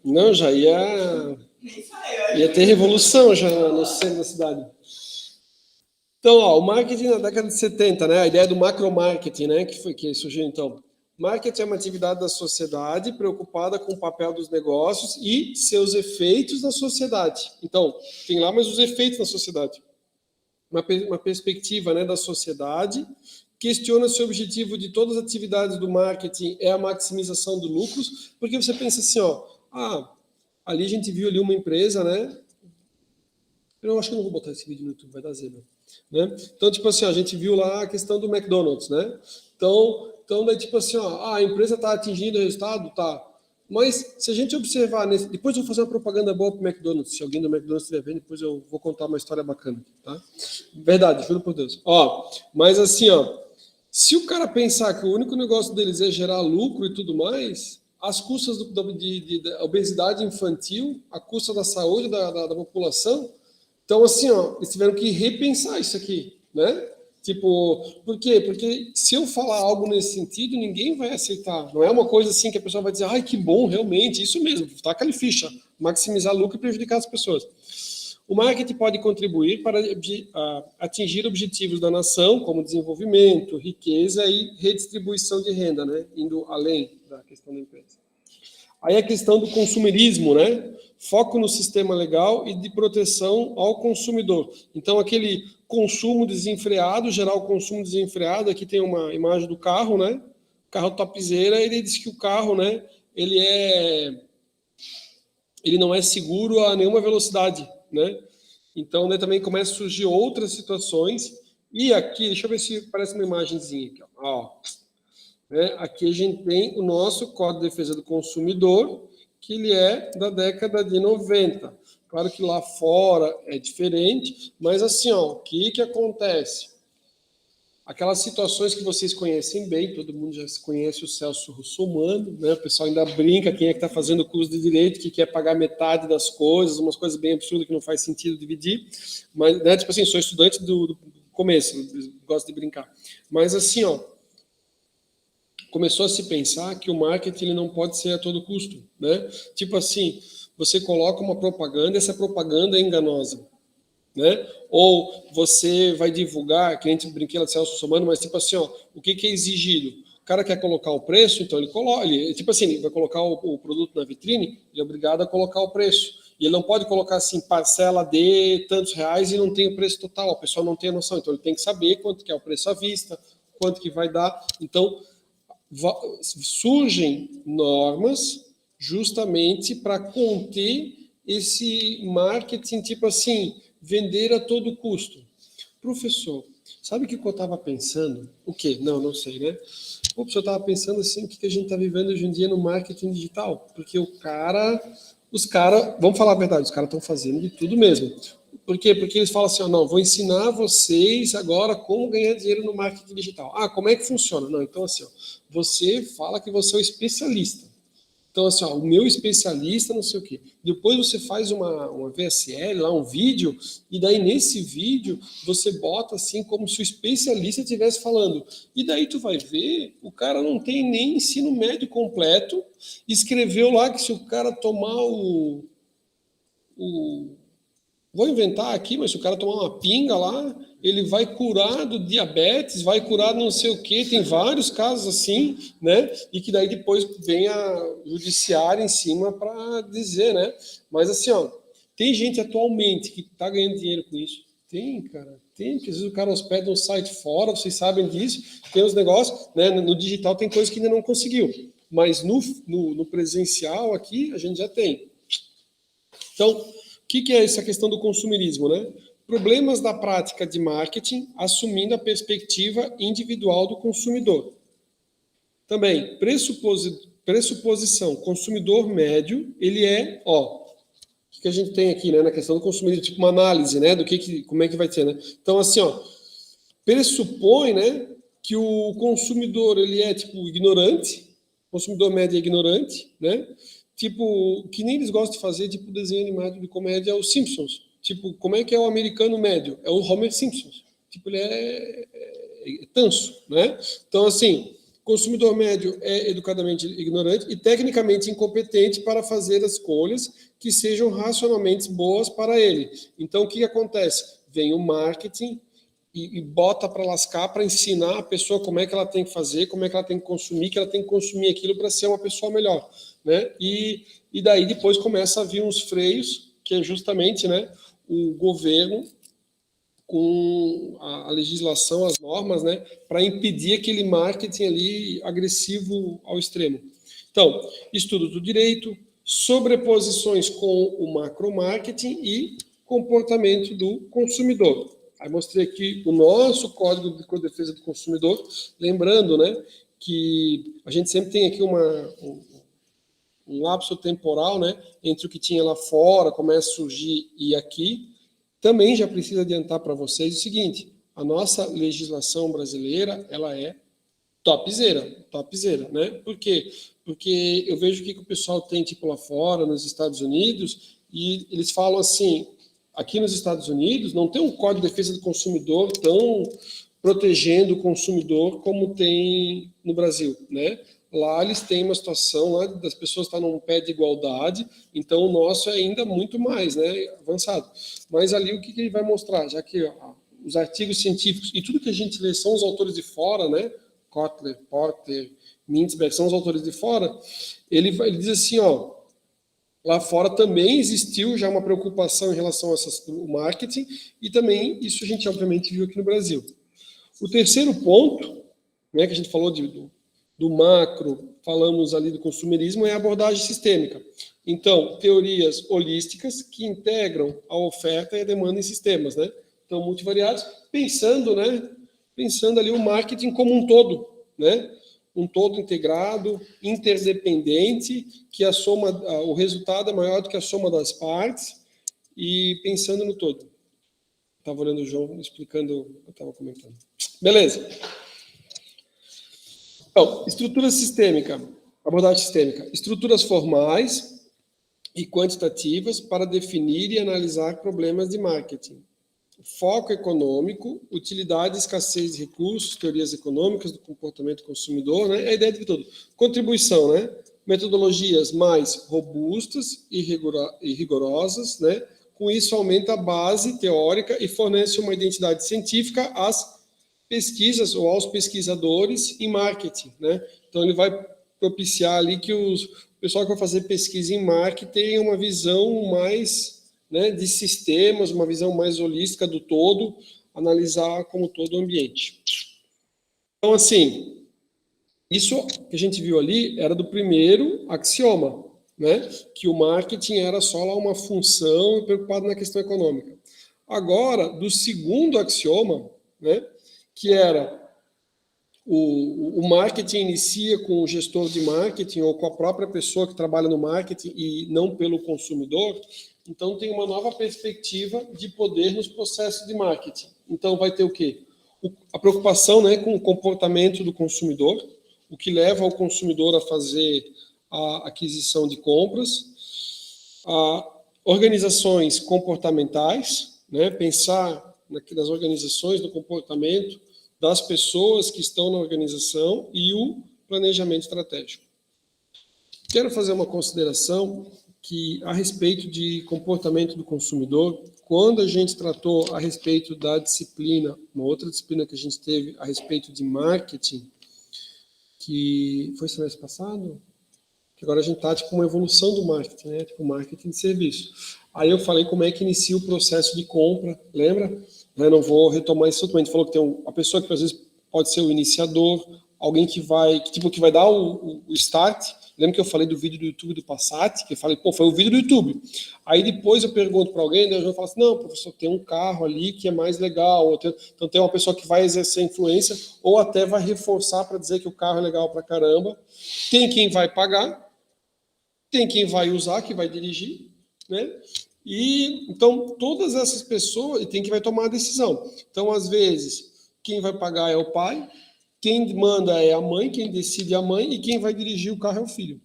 Não, já ia ter revolução já no centro da cidade. Então, ó, o marketing na década de 70, né? A ideia do macromarketing, né? Que surgiu então. Marketing é uma atividade da sociedade preocupada com o papel dos negócios e seus efeitos na sociedade. Então, tem lá, mas os efeitos na sociedade. Uma perspectiva, né, da sociedade. Questiona se o objetivo de todas as atividades do marketing é a maximização dos lucros, porque você pensa assim, ó, ali a gente viu ali uma empresa, né? Eu acho que não vou botar esse vídeo no YouTube, vai dar zebra. Né? Então, tipo assim, a gente viu lá a questão do McDonald's, né? Então daí, tipo assim, ó, a empresa está atingindo o resultado, tá. Mas se a gente observar, depois eu vou fazer uma propaganda boa para o McDonald's, se alguém do McDonald's estiver vendo, depois eu vou contar uma história bacana, tá? Verdade, juro por Deus. Ó, mas assim, ó, se o cara pensar que o único negócio deles é gerar lucro e tudo mais, as custas da obesidade infantil, a custa da saúde da população. Então, assim, ó, eles tiveram que repensar isso aqui, né? Tipo, por quê? Porque se eu falar algo nesse sentido, ninguém vai aceitar. Não é uma coisa assim que a pessoa vai dizer, ai, que bom, realmente, isso mesmo, taca ali ficha, maximizar lucro e prejudicar as pessoas. O marketing pode contribuir para atingir objetivos da nação, como desenvolvimento, riqueza e redistribuição de renda, né? Indo além da questão da empresa. Aí a questão do consumerismo, né? Foco no sistema legal e de proteção ao consumidor. Então, aquele consumo desenfreado, gerar o consumo desenfreado, aqui tem uma imagem do carro, né? Carro topzera, ele diz que o carro, né? Ele não é seguro a nenhuma velocidade, né? Então, né, também começa a surgir outras situações. E aqui, deixa eu ver se parece uma imagenzinha aqui, ó. Né? Aqui a gente tem o nosso Código de Defesa do Consumidor, que ele é da década de 90. Claro que lá fora é diferente, mas assim, ó, o que acontece? Aquelas situações que vocês conhecem bem, todo mundo já conhece o Celso Russomano, né? O pessoal ainda brinca, quem é que está fazendo o curso de Direito, que quer pagar metade das coisas, umas coisas bem absurdas que não faz sentido dividir, mas, né, tipo assim, sou estudante do começo, gosto de brincar. Mas assim, ó, começou a se pensar que o marketing ele não pode ser a todo custo, né? Tipo assim, você coloca uma propaganda, essa propaganda é enganosa, né? Ou você vai divulgar, que a gente brinqueira de Celso Russomano, mas tipo assim, ó, o que é exigido? O cara quer colocar o preço, então ele coloca, tipo assim, ele vai colocar o produto na vitrine, ele é obrigado a colocar o preço. E ele não pode colocar assim, parcela de tantos reais e não tem o preço total, a pessoa não tem a noção, então ele tem que saber quanto que é o preço à vista, quanto que vai dar. Então, surgem normas justamente para conter esse marketing, tipo assim, vender a todo custo. Professor, sabe o que eu estava pensando? O quê? Não sei, né? O professor estava pensando assim, o que a gente está vivendo hoje em dia no marketing digital? Porque os caras, vamos falar a verdade, os caras estão fazendo de tudo mesmo. Por quê? Porque eles falam assim, ó, não, vou ensinar vocês agora como ganhar dinheiro no marketing digital. Como é que funciona? Não, então assim, ó, você fala que você é o especialista. Então, assim, ó, o meu especialista, não sei o quê. Depois você faz uma VSL, lá um vídeo, e daí nesse vídeo você bota assim como se o especialista estivesse falando. E daí tu vai ver, o cara não tem nem ensino médio completo, escreveu lá que se o cara tomar vou inventar aqui, mas se o cara tomar uma pinga lá, ele vai curar do diabetes, vai curar não sei o quê, tem vários casos assim, né? E que daí depois vem a judiciária em cima para dizer, né? Mas assim, ó, tem gente atualmente que está ganhando dinheiro com isso. Tem, cara, tem, porque às vezes o cara hospeda um site fora, vocês sabem disso, tem os negócios, né? No digital tem coisas que ainda não conseguiu, mas no presencial aqui a gente já tem. Então, o que é essa questão do consumerismo, né? Problemas da prática de marketing assumindo a perspectiva individual do consumidor. Também, pressuposição, consumidor médio, ele é, ó, o que a gente tem aqui, né, na questão do consumismo, tipo uma análise, né, como é que vai ser, né? Então, assim, ó, pressupõe, né, que o consumidor, ele é, tipo, ignorante, consumidor médio é ignorante, né? Tipo, que nem eles gostam de fazer, tipo, desenho animado de comédia, os Simpsons. Tipo, como é que é o americano médio? É o Homer Simpson. Tipo, ele é tanso, né? Então, assim, consumidor médio é educadamente ignorante e tecnicamente incompetente para fazer as escolhas que sejam racionalmente boas para ele. Então, o que acontece? Vem o marketing e bota para lascar, para ensinar a pessoa como é que ela tem que fazer, como é que ela tem que ela tem que consumir aquilo para ser uma pessoa melhor, né? E daí depois começa a vir uns freios, que é justamente, né, o governo com a legislação, as normas, né, para impedir aquele marketing ali agressivo ao extremo. Então, estudo do direito, sobreposições com o macromarketing e comportamento do consumidor. Aí mostrei aqui o nosso Código de Defesa do Consumidor, lembrando, né, que a gente sempre tem aqui um lapso temporal, né, entre o que tinha lá fora, começa a surgir e aqui. Também já precisa adiantar para vocês o seguinte: a nossa legislação brasileira, ela é topzera, né? Por quê? Porque eu vejo o que o pessoal tem, tipo, lá fora, nos Estados Unidos, e eles falam assim, aqui nos Estados Unidos não tem um Código de Defesa do Consumidor tão protegendo o consumidor como tem no Brasil, né? Lá eles têm uma situação lá das pessoas estar num pé de igualdade, então o nosso é ainda muito mais, né, avançado. Mas ali o que ele vai mostrar, já que os artigos científicos e tudo que a gente lê são os autores de fora, né, Kotler, Porter, Mintzberg, são os autores de fora, ele diz assim, ó, lá fora também existiu já uma preocupação em relação ao marketing e também isso a gente obviamente viu aqui no Brasil. O terceiro ponto, né, que a gente falou do macro, falamos ali do consumerismo, é a abordagem sistêmica. Então, teorias holísticas que integram a oferta e a demanda em sistemas, né? Então, multivariados, pensando ali o marketing como um todo, né? Um todo integrado, interdependente, que o resultado é maior do que a soma das partes, e pensando no todo. Estava olhando o João explicando, eu estava comentando. Beleza. Então, estrutura sistêmica, abordagem sistêmica. Estruturas formais e quantitativas para definir e analisar problemas de marketing. Foco econômico, utilidade e escassez de recursos, teorias econômicas do comportamento do consumidor, né? É a ideia de tudo. Contribuição, né? Metodologias mais robustas e rigorosas, né? Com isso aumenta a base teórica e fornece uma identidade científica às pesquisas ou aos pesquisadores em marketing, né? Então ele vai propiciar ali que o pessoal que vai fazer pesquisa em marketing tenha uma visão mais, né, de sistemas, uma visão mais holística do todo, analisar como todo o ambiente. Então, assim, isso que a gente viu ali era do primeiro axioma, né? Que o marketing era só lá uma função preocupado na questão econômica. Agora, do segundo axioma, né? Que era o marketing inicia com o gestor de marketing ou com a própria pessoa que trabalha no marketing e não pelo consumidor. Então, tem uma nova perspectiva de poder nos processos de marketing. Então, vai ter o quê? A preocupação, né, com o comportamento do consumidor, o que leva o consumidor a fazer a aquisição de compras, organizações comportamentais, né? Pensar nas organizações, no comportamento das pessoas que estão na organização e o planejamento estratégico. Quero fazer uma consideração que, a respeito de comportamento do consumidor, quando a gente tratou a respeito da disciplina, uma outra disciplina que a gente teve a respeito de marketing, que foi semestre passado, que agora a gente está tipo uma evolução do marketing, né? Tipo marketing de serviço. Aí eu falei como é que inicia o processo de compra, lembra? Eu não vou retomar isso totalmente. Falou que tem a pessoa que às vezes pode ser o iniciador, alguém que vai dar o start. Lembra que eu falei do vídeo do YouTube do Passat? Que eu falei, pô, foi o vídeo do YouTube. Aí depois eu pergunto para alguém, né, eu falo assim, não, professor, tem um carro ali que é mais legal. Então tem uma pessoa que vai exercer influência ou até vai reforçar para dizer que o carro é legal pra caramba. Tem quem vai pagar, tem quem vai usar, que vai dirigir, né? E então todas essas pessoas tem que vai tomar a decisão. Então às vezes quem vai pagar é o pai, quem manda é a mãe, quem decide é a mãe e quem vai dirigir o carro é o filho.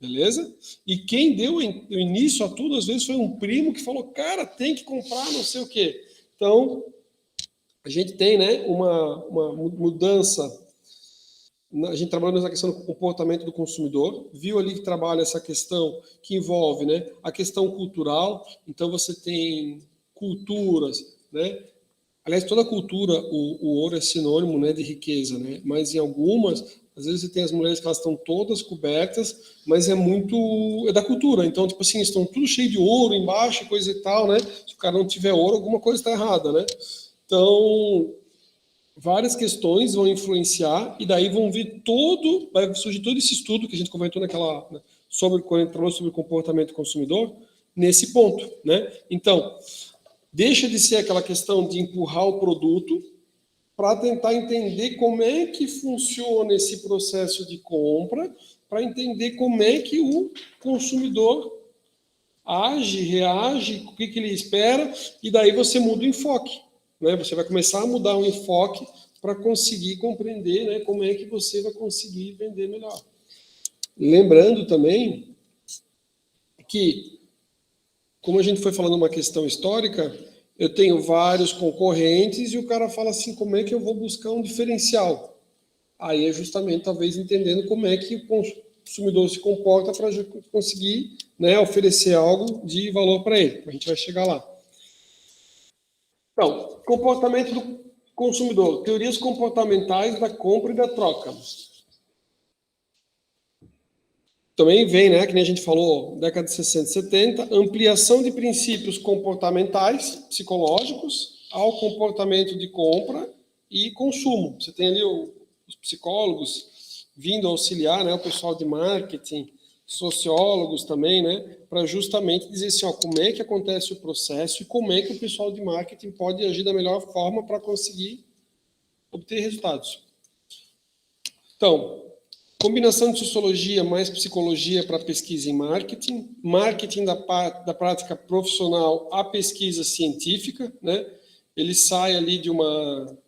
Beleza? E quem deu o início a tudo, às vezes, foi um primo que falou, cara, tem que comprar não sei o quê. Então, a gente tem, né, uma mudança. A gente trabalhou nessa questão do comportamento do consumidor, viu ali que trabalha essa questão que envolve, né, a questão cultural. Então, você tem culturas, né? Aliás, toda cultura, o ouro é sinônimo, né, de riqueza, né? Mas em algumas, às vezes você tem as mulheres que elas estão todas cobertas, mas é da cultura. Então, tipo assim, estão tudo cheio de ouro embaixo, coisa e tal, né? Se o cara não tiver ouro, alguma coisa está errada, né? Então, várias questões vão influenciar e daí vai surgir todo esse estudo que a gente comentou quando a gente falou sobre o comportamento do consumidor, nesse ponto, né? Então, deixa de ser aquela questão de empurrar o produto para tentar entender como é que funciona esse processo de compra, para entender como é que o consumidor age, reage, o que ele espera, e daí você muda o enfoque, né? Você vai começar a mudar o enfoque para conseguir compreender, né, como é que você vai conseguir vender melhor. Lembrando também que, como a gente foi falando uma questão histórica, eu tenho vários concorrentes e o cara fala assim, como é que eu vou buscar um diferencial? Aí é justamente, talvez, entendendo como é que o consumidor se comporta para conseguir, né, oferecer algo de valor para ele. A gente vai chegar lá. Então, comportamento do consumidor. Teorias comportamentais da compra e da troca. Também vem, né, que nem a gente falou, década de 60 e 70, ampliação de princípios comportamentais, psicológicos, ao comportamento de compra e consumo. Você tem ali os psicólogos vindo auxiliar, né, o pessoal de marketing, sociólogos também, né, para justamente dizer assim, ó, como é que acontece o processo e como é que o pessoal de marketing pode agir da melhor forma para conseguir obter resultados. Então, combinação de sociologia mais psicologia para pesquisa em marketing, marketing da prática profissional à pesquisa científica, né? Ele sai ali de uma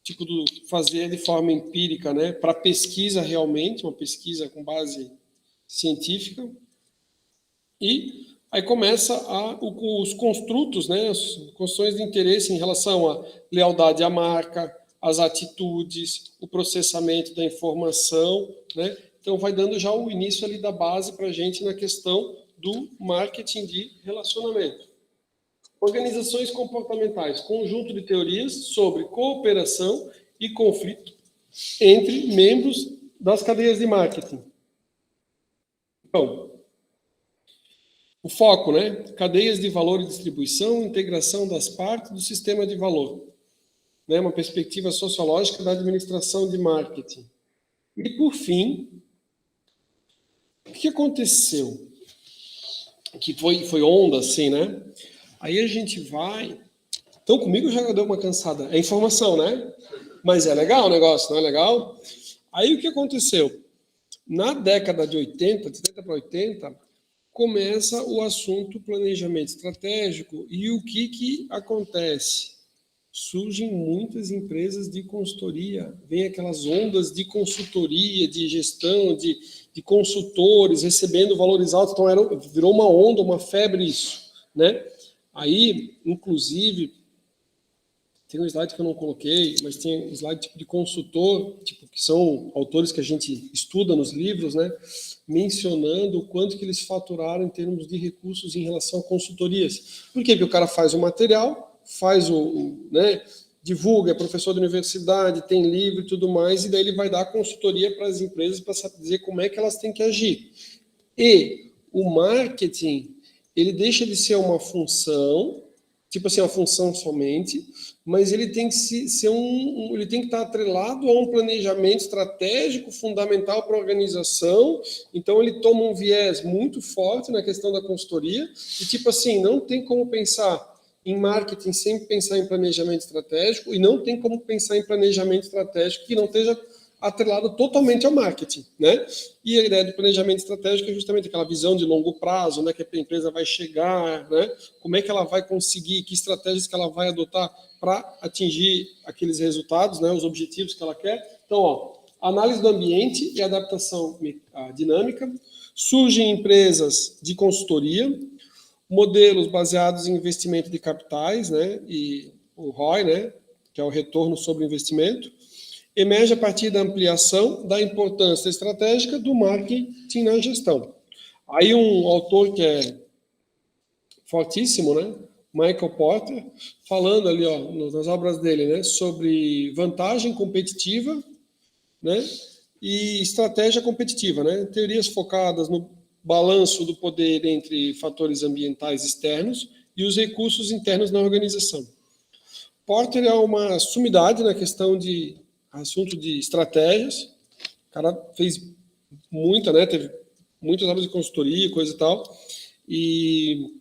tipo do fazer de forma empírica, né? Para pesquisa realmente, uma pesquisa com base científica. E aí começa os construtos, né? As construções de interesse em relação à lealdade à marca, as atitudes, o processamento da informação, né? Então, vai dando já o início ali da base para a gente na questão do marketing de relacionamento. Organizações comportamentais, conjunto de teorias sobre cooperação e conflito entre membros das cadeias de marketing. Então, o foco, né? Cadeias de valor e distribuição, integração das partes do sistema de valor. Né, uma perspectiva sociológica da administração de marketing. E, por fim, o que aconteceu? Que foi onda, assim, né? Aí a gente vai... Então, comigo já deu uma cansada. É informação, né? Mas é legal o negócio, não é legal? Aí, o que aconteceu? Na década de 80, de 70 para 80, começa o assunto planejamento estratégico e o que acontece? surgem muitas empresas de consultoria, vem aquelas ondas de consultoria, de gestão, de consultores recebendo valores altos, então virou uma onda, uma febre isso, né? Aí, inclusive, tem um slide que eu não coloquei, mas tem um slide tipo de consultor, tipo, que são autores que a gente estuda nos livros, né? Mencionando o quanto que eles faturaram em termos de recursos em relação a consultorias. Por quê? Porque o cara faz o material, faz né? Divulga, é professor de universidade, tem livro e tudo mais, e daí ele vai dar consultoria para as empresas para dizer como é que elas têm que agir. E o marketing, ele deixa de ser uma função, tipo assim, uma função somente, mas ele tem que ser ele tem que estar atrelado a um planejamento estratégico fundamental para a organização. Então ele toma um viés muito forte na questão da consultoria e tipo assim, não tem como pensar em marketing sem pensar em planejamento estratégico e não tem como pensar em planejamento estratégico que não esteja atrelado totalmente ao marketing, né? E a ideia do planejamento estratégico é justamente aquela visão de longo prazo, né? Que a empresa vai chegar, né? Como é que ela vai conseguir, que estratégias que ela vai adotar para atingir aqueles resultados, né? Os objetivos que ela quer. Então, ó, análise do ambiente e adaptação dinâmica. Surgem empresas de consultoria, modelos baseados em investimento de capitais, né? E o ROI, né? Que é o retorno sobre o investimento. Emerge a partir da ampliação da importância estratégica do marketing na gestão. Aí um autor que é fortíssimo, né? Michael Porter, falando ali, ó, nas obras dele, né, sobre vantagem competitiva, né, e estratégia competitiva, né? Teorias focadas no balanço do poder entre fatores ambientais externos e os recursos internos na organização. Porter é uma sumidade na questão de assunto de estratégias. O cara fez muita, né? Teve muitas obras de consultoria, coisa e tal. E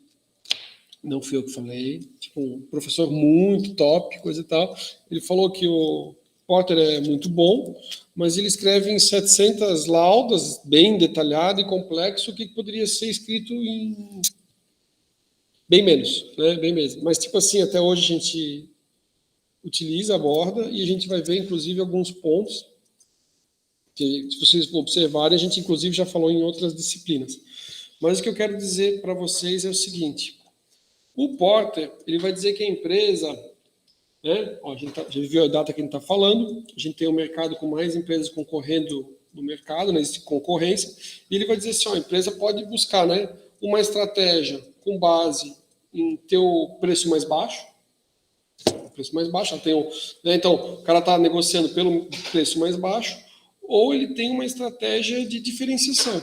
não fui eu que falei. Tipo, um professor muito top, coisa e tal. Ele falou que o Porter é muito bom, mas ele escreve em 700 laudas, bem detalhado e complexo, que poderia ser escrito em bem menos, né? Bem menos. Mas, tipo assim, até hoje a gente utiliza, aborda, e a gente vai ver, inclusive, alguns pontos que, se vocês observarem, a gente, inclusive, já falou em outras disciplinas. Mas o que eu quero dizer para vocês é o seguinte: o Porter, ele vai dizer que a empresa, né, ó, a gente já viu a data que a gente está falando, a gente tem um mercado com mais empresas concorrendo no mercado, né, existe concorrência, e ele vai dizer assim, ó, a empresa pode buscar, né, uma estratégia com base em ter o preço mais baixo, ela tem né, então, o cara está negociando pelo preço mais baixo, ou ele tem uma estratégia de diferenciação.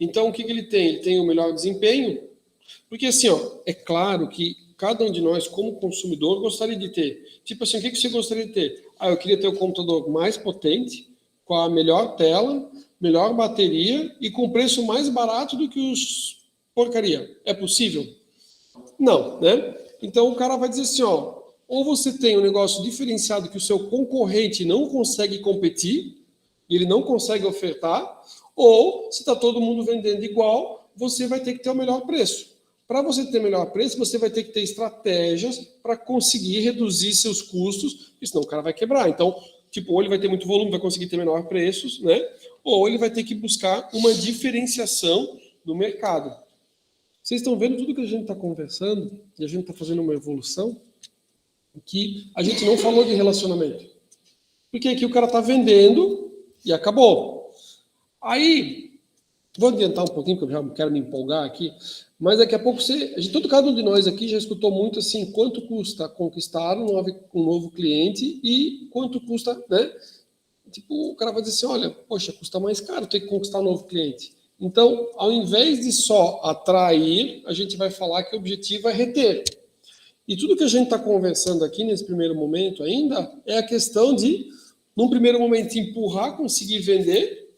Então, o que ele tem? Ele tem o melhor desempenho, porque assim, ó, é claro que cada um de nós, como consumidor, gostaria de ter. Tipo assim, o que você gostaria de ter? Ah, eu queria ter o computador mais potente, com a melhor tela, melhor bateria e com preço mais barato do que os porcaria. É possível? Não, né? Então o cara vai dizer assim, ó, ou você tem um negócio diferenciado que o seu concorrente não consegue competir, ele não consegue ofertar, ou se está todo mundo vendendo igual, você vai ter que ter o melhor preço. Para você ter melhor preço, você vai ter que ter estratégias para conseguir reduzir seus custos, porque senão o cara vai quebrar. Então, tipo, ou ele vai ter muito volume, vai conseguir ter menor preços, né? Ou ele vai ter que buscar uma diferenciação no mercado. Vocês estão vendo tudo que a gente está conversando e a gente está fazendo uma evolução que a gente não falou de relacionamento. Porque aqui o cara está vendendo e acabou. Aí, vou adiantar um pouquinho, porque eu já quero me empolgar aqui, mas daqui a pouco cada um de nós aqui já escutou muito assim, quanto custa conquistar um novo cliente e quanto custa, né? Tipo, o cara vai dizer assim, olha, poxa, custa mais caro ter que conquistar um novo cliente. Então, ao invés de só atrair, a gente vai falar que o objetivo é reter. E tudo que a gente está conversando aqui nesse primeiro momento ainda é a questão de, num primeiro momento, empurrar, conseguir vender.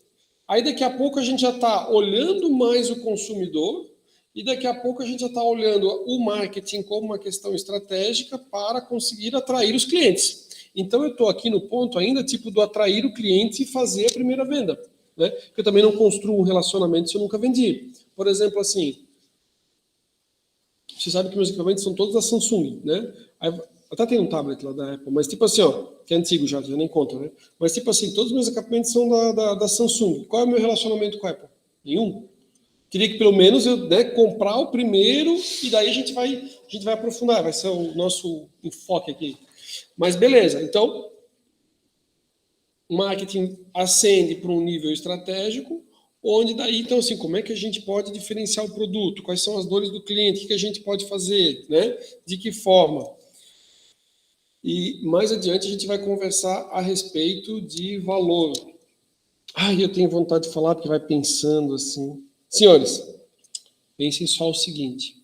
Aí daqui a pouco a gente já está olhando mais o consumidor e daqui a pouco a gente já está olhando o marketing como uma questão estratégica para conseguir atrair os clientes. Então eu estou aqui no ponto ainda tipo do atrair o cliente e fazer a primeira venda, né? Porque eu também não construo um relacionamento se eu nunca vendi. Por exemplo, assim, você sabe que meus equipamentos são todos da Samsung, né? Aí Até tem um tablet lá da Apple, mas tipo assim, ó, que é antigo já nem conta, né? Mas tipo assim, todos os meus equipamentos são da Samsung. Qual é o meu relacionamento com a Apple? Nenhum. Queria que pelo menos eu, né, comprar o primeiro e daí a gente vai aprofundar, vai ser o nosso enfoque aqui. Mas beleza, então marketing ascende para um nível estratégico, onde daí, então, assim, como é que a gente pode diferenciar o produto? Quais são as dores do cliente? O que a gente pode fazer? Né? De que forma? E mais adiante a gente vai conversar a respeito de valor. Ai, eu tenho vontade de falar porque vai pensando assim. Senhores, pensem só o seguinte.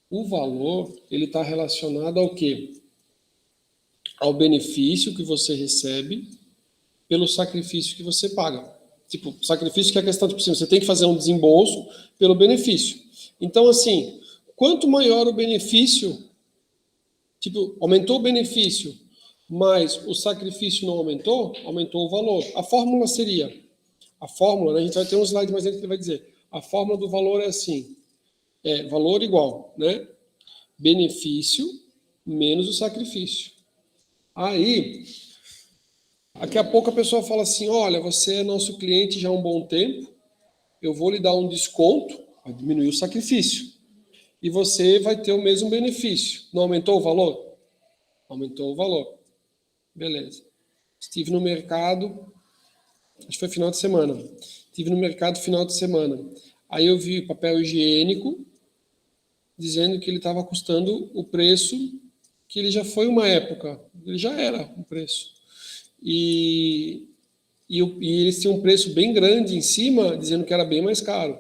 O valor, ele está relacionado ao quê? Ao benefício que você recebe pelo sacrifício que você paga. Tipo, sacrifício que é a questão, tipo assim, você tem que fazer um desembolso pelo benefício. Então, assim, quanto maior o benefício, tipo, aumentou o benefício, mas o sacrifício não aumentou, aumentou o valor. A fórmula seria, né, a gente vai ter um slide mais dentro que ele vai dizer, a fórmula do valor é assim, é valor igual, né? Benefício menos o sacrifício. Aí, daqui a pouco a pessoa fala assim, olha, você é nosso cliente já há um bom tempo, eu vou lhe dar um desconto, vai diminuir o sacrifício. E você vai ter o mesmo benefício. Não aumentou o valor? Aumentou o valor. Beleza. Estive no mercado, acho que foi final de semana. Estive no mercado final de semana. Aí eu vi papel higiênico dizendo que ele estava custando o preço que ele já foi uma época. Ele já era um preço. E eles tinham um preço bem grande em cima, dizendo que era bem mais caro.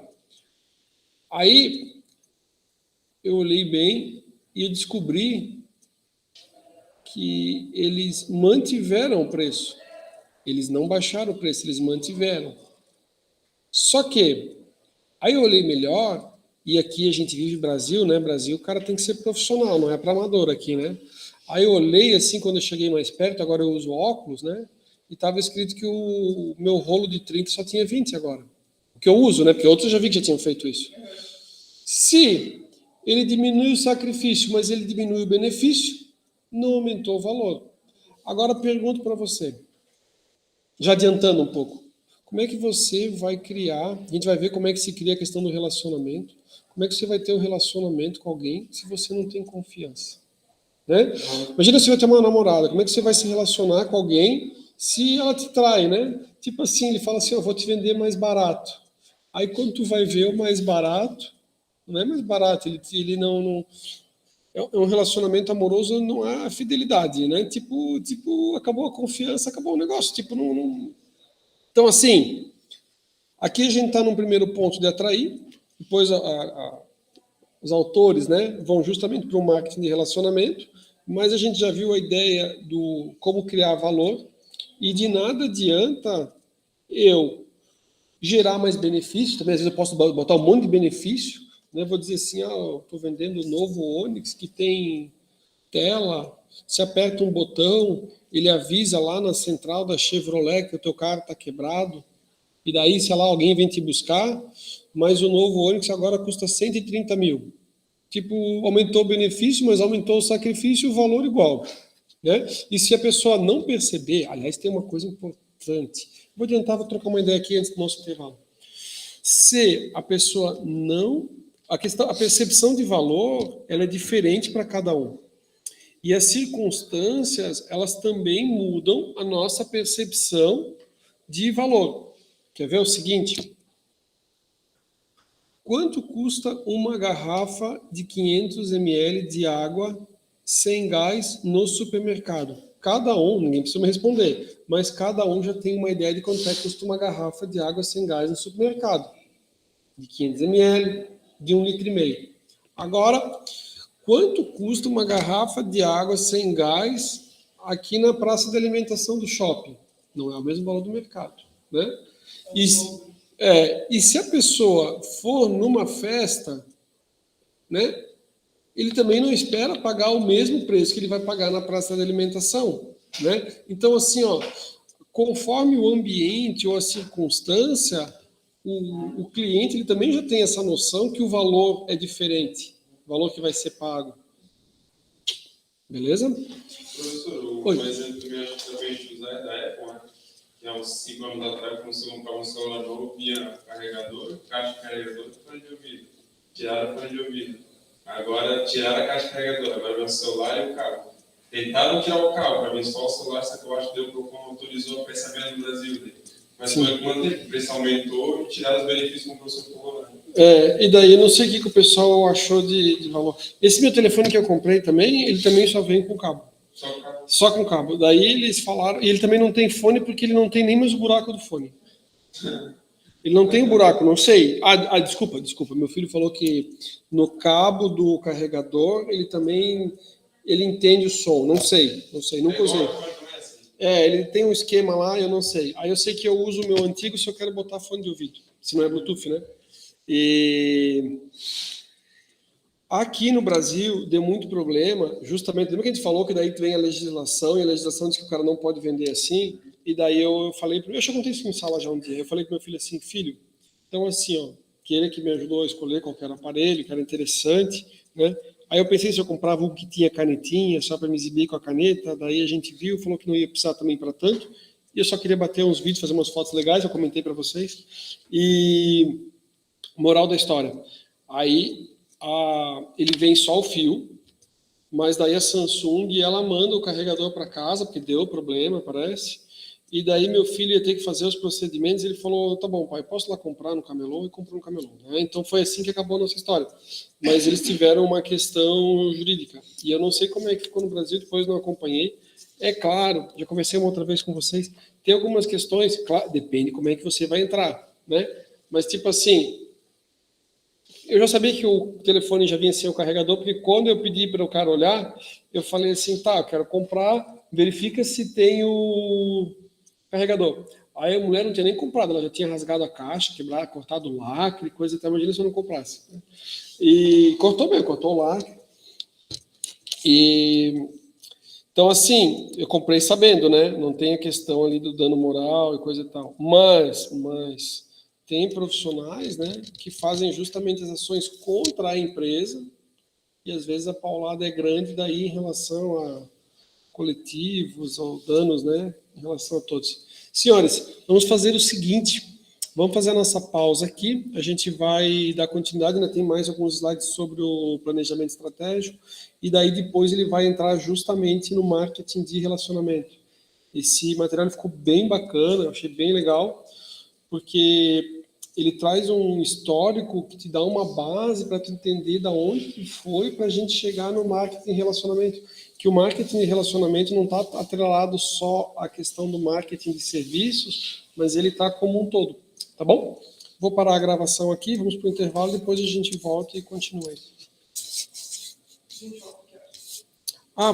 Aí eu olhei bem e eu descobri que eles mantiveram o preço. Eles não baixaram o preço, eles mantiveram. Só que, aí eu olhei melhor, e aqui a gente vive Brasil, né? Brasil, o cara tem que ser profissional, não é para amador aqui, né? Aí eu olhei assim, quando eu cheguei mais perto, agora eu uso óculos, né? E estava escrito que o meu rolo de 30 só tinha 20 agora. O que eu uso, né? Porque outros eu já vi que já tinham feito isso. Se ele diminui o sacrifício, mas ele diminui o benefício, não aumentou o valor. Agora pergunto para você, já adiantando um pouco, como é que você vai criar, a gente vai ver como é que se cria a questão do relacionamento, como é que você vai ter um relacionamento com alguém se você não tem confiança? Né? Imagina se você vai ter uma namorada, como é que você vai se relacionar com alguém se ela te trai, né? Tipo assim, ele fala assim, eu vou te vender mais barato. Aí quando tu vai ver o mais barato, não é mais barato, ele não é um relacionamento amoroso, não há fidelidade, né? Tipo, acabou a confiança, acabou o negócio, tipo, não... Então, assim, aqui a gente está num primeiro ponto de atrair, depois os autores, né, vão justamente para o marketing de relacionamento, mas a gente já viu a ideia do como criar valor, e de nada adianta eu gerar mais benefícios, também às vezes eu posso botar um monte de benefício, né? Vou dizer assim, estou vendendo o novo Onix que tem tela, se aperta um botão, ele avisa lá na central da Chevrolet que o teu carro está quebrado, e daí, sei lá, alguém vem te buscar, mas o novo Onix agora custa 130 mil. Tipo, aumentou o benefício, mas aumentou o sacrifício, o valor igual. Né? E se a pessoa não perceber, aliás, tem uma coisa importante, vou adiantar, vou trocar uma ideia aqui antes do nosso intervalo. Se a pessoa não... A percepção de valor, ela é diferente para cada um. E as circunstâncias, elas também mudam a nossa percepção de valor. Quer ver o seguinte? Quanto custa uma garrafa de 500 ml de água sem gás no supermercado? Cada um, ninguém precisa me responder, mas cada um já tem uma ideia de quanto é que custa uma garrafa de água sem gás no supermercado. De 500 ml, de 1,5 litro. Agora, quanto custa uma garrafa de água sem gás aqui na praça de alimentação do shopping? Não é o mesmo valor do mercado, né? E se a pessoa for numa festa, né, ele também não espera pagar o mesmo preço que ele vai pagar na praça de alimentação, né? Então, assim, conforme o ambiente ou a circunstância, o cliente ele também já tem essa noção que o valor é diferente, o valor que vai ser pago. Beleza? Professor, Oi. um exemplo que eu acho que também a gente usar é da Apple, né? Que há uns 5 anos atrás, quando você comprava um celular novo, vinha carregador, caixa carregador e fone de ouvido. Tiraram o fone de ouvido. Agora tiraram a caixa carregadora, agora vem o celular e o cabo. Tentaram tirar o cabo, para mim só o celular, só que eu acho que deu porque autorizou a pensamento no Brasil. Né? Mas foi quando o preço aumentou e tiraram os benefícios como o professor falou. Né? E daí eu não sei o que o pessoal achou de valor. Esse meu telefone que eu comprei também, ele também só vem com cabo. Só o cabo. Só com cabo. Daí eles falaram, e ele também não tem fone porque ele não tem nem mais o buraco do fone. Ele não tem o buraco, não sei. Desculpa. Meu filho falou que no cabo do carregador ele também ele entende o som. Não sei, nunca usei. Ele tem um esquema lá, eu não sei. Aí eu sei que eu uso o meu antigo se eu quero botar fone de ouvido, se não é Bluetooth, né? E aqui no Brasil deu muito problema, justamente, lembra que a gente falou que daí vem a legislação, e a legislação diz que o cara não pode vender assim, e daí eu falei, eu já contei isso em sala já um dia, eu falei pro meu filho assim, filho, então assim, ó, que ele que me ajudou a escolher qualquer aparelho, que era interessante, né? Aí eu pensei se eu comprava um que tinha canetinha, só para me exibir com a caneta, daí a gente viu, falou que não ia precisar também para tanto, e eu só queria bater uns vídeos, fazer umas fotos legais, eu comentei para vocês, e moral da história, aí ele vem só o fio, mas daí a Samsung ela manda o carregador para casa, porque deu problema, parece. E daí meu filho ia ter que fazer os procedimentos, ele falou, tá bom, pai, posso lá comprar no camelô? E comprou no camelô. Né? Então foi assim que acabou a nossa história. Mas eles tiveram uma questão jurídica. E eu não sei como é que ficou no Brasil, depois não acompanhei. É claro, já conversei uma outra vez com vocês, tem algumas questões, claro, depende como é que você vai entrar, né? Mas tipo assim, eu já sabia que o telefone já vinha sem o carregador, porque quando eu pedi para o cara olhar, eu falei assim, tá, eu quero comprar, verifica se tem o carregador. Aí a mulher não tinha nem comprado, ela já tinha rasgado a caixa, quebrado, cortado o lacre, coisa até, imagina se eu não comprasse. E cortou mesmo, cortou o lacre. Então, assim, eu comprei sabendo, né? Não tem a questão ali do dano moral e coisa e tal. Mas tem profissionais, né, que fazem justamente as ações contra a empresa e às vezes a paulada é grande daí em relação a coletivos ou danos, né, em relação a todos. Senhores, vamos fazer o seguinte, vamos fazer a nossa pausa aqui, a gente vai dar continuidade, ainda tem mais alguns slides sobre o planejamento estratégico e daí depois ele vai entrar justamente no marketing de relacionamento. Esse material ficou bem bacana, eu achei bem legal, porque ele traz um histórico que te dá uma base para tu entender da onde que foi para a gente chegar no marketing e relacionamento. Que o marketing de relacionamento não está atrelado só à questão do marketing de serviços, mas ele está como um todo, tá bom? Vou parar a gravação aqui, vamos para o intervalo, depois a gente volta e continua.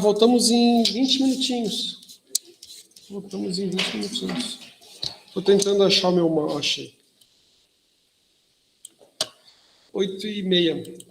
Voltamos em 20 minutinhos. Voltamos em 20 minutinhos. Estou tentando achar o meu... Achei. 8h30.